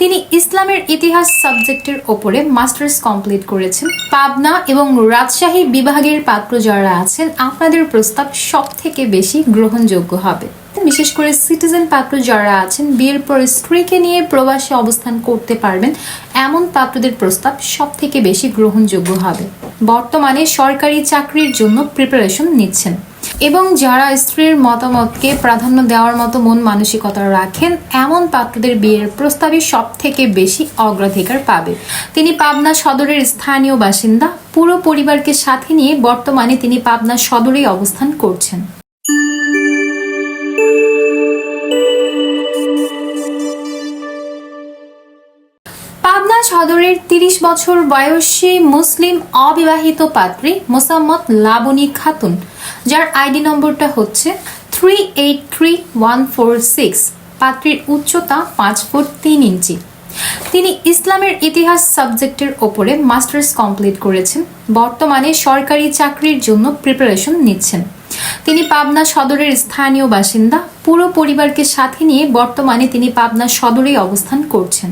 তিনি ইসলামের ইতিহাস সাবজেক্টের ওপরে মাস্টার্স কমপ্লিট করেছেন। পাবনা এবং রাজশাহী বিভাগের পাত্র যারা আছেন, আপনাদের প্রস্তাব সবথেকে বেশি গ্রহণযোগ্য হবে। বিশেষ করে সিটিজেন পাত্র যারা আছেন, বিয়ের পর স্ত্রীকে নিয়ে প্রবাসে অবস্থান করতে পারবেন এমন পাত্রদের প্রস্তাব সবথেকে বেশি গ্রহণযোগ্য হবে। বর্তমানে সরকারি চাকরির জন্য প্রিপারেশন নিচ্ছেন এবং যারা স্ত্রীর মতামতকে প্রাধান্য দেওয়ার মতো মন মানসিকতা রাখেন এমন পাত্রদের বিয়ের প্রস্তাবই সবথেকে বেশি অগ্রাধিকার পাবে। তিনি পাবনা সদরের স্থানীয় বাসিন্দা। পুরো পরিবারকে সাথে নিয়ে বর্তমানে তিনি পাবনা সদরেই অবস্থান করছেন। পাবনা সদরের 30 বছর বয়সী মুসলিম অবিবাহিত পাত্রী মোসাম্মদ লাবণী খাতুন, যার আইডি নম্বরটা হচ্ছে 383146। পাত্রীর উচ্চতা 5 ফুট 3 ইঞ্চি। তিনি ইসলামের ইতিহাস সাবজেক্টের ওপরে মাস্টার্স কমপ্লিট করেছেন। বর্তমানে সরকারি চাকরির জন্য প্রিপারেশন নিচ্ছেন। তিনি পাবনা সদরের স্থানীয় বাসিন্দা। পুরো পরিবারকে সাথে নিয়ে বর্তমানে তিনি পাবনা সদরেই অবস্থান করছেন।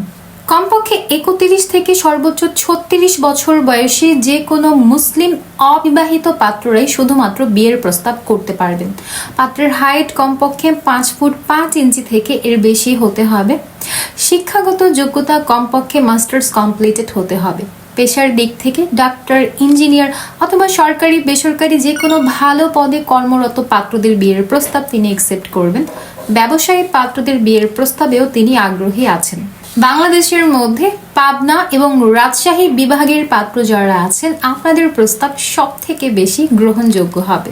কমপক্ষে 31 থেকে সর্বোচ্চ 36 বছর বয়সী যে কোনো মুসলিম অবিবাহিত পাত্ররাই শুধুমাত্র বিয়ের প্রস্তাব করতে পারবেন। পাত্রের হাইট কমপক্ষে 5 ফুট 5 ইঞ্চি থেকে এর বেশি হতে হবে। শিক্ষাগত যোগ্যতা কমপক্ষে মাস্টার্স কমপ্লিটেড হতে হবে। পেশার দিক থেকে ডাক্তার, ইঞ্জিনিয়ার অথবা সরকারি বেসরকারি যে কোনো ভালো পদে কর্মরত পাত্রদের বিয়ের প্রস্তাব তিনি অ্যাকসেপ্ট করবেন। ব্যবসায়ী পাত্রদের বিয়ের প্রস্তাবেও তিনি আগ্রহী আছেন। বাংলাদেশের মধ্যে পাবনা এবং রাজশাহী বিভাগের পাত্র যারা আছেন, আপনাদের প্রস্তাব সবথেকে বেশি গ্রহণযোগ্য হবে।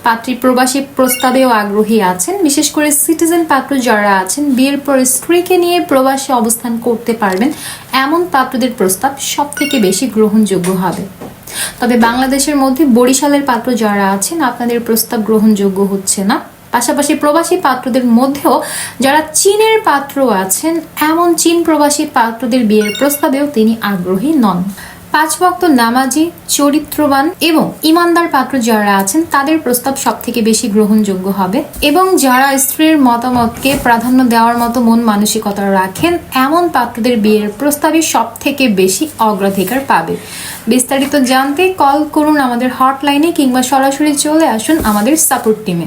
পাত্রী প্রবাসী প্রস্তাবেও আগ্রহী আছেন। বিশেষ করে সিটিজেন পাত্র যারা আছেন, বিয়ের পর স্ত্রীকে নিয়ে প্রবাসে অবস্থান করতে পারবেন এমন পাত্রদের প্রস্তাব সবথেকে বেশি গ্রহণযোগ্য হবে। তবে বাংলাদেশের মধ্যে বরিশালের পাত্র যারা আছেন, আপনাদের প্রস্তাব গ্রহণযোগ্য হচ্ছে না। পাশাপাশি প্রবাসী পাত্রদের মধ্যেও যারা চীনের পাত্র আছেন, এমন চীন প্রবাসী পাত্রদের বিয়ের প্রস্তাবেও তিনি আগ্রহী নন। 5 ওয়াক্ত নামাজি, চরিত্রবান এবং ইমানদার পাত্র যারা আছেন, তাদের প্রস্তাব সবথেকে বেশি গ্রহণযোগ্য হবে এবং যারা স্ত্রীর মতামতকে প্রাধান্য দেওয়ার মতো মন মানসিকতা রাখেন এমন পাত্রদের বিয়ের প্রস্তাবই সবথেকে বেশি অগ্রাধিকার পাবে। বিস্তারিত জানতে কল করুন আমাদের হটলাইনে কিংবা সরাসরি চলে আসুন আমাদের সাপোর্ট টিমে।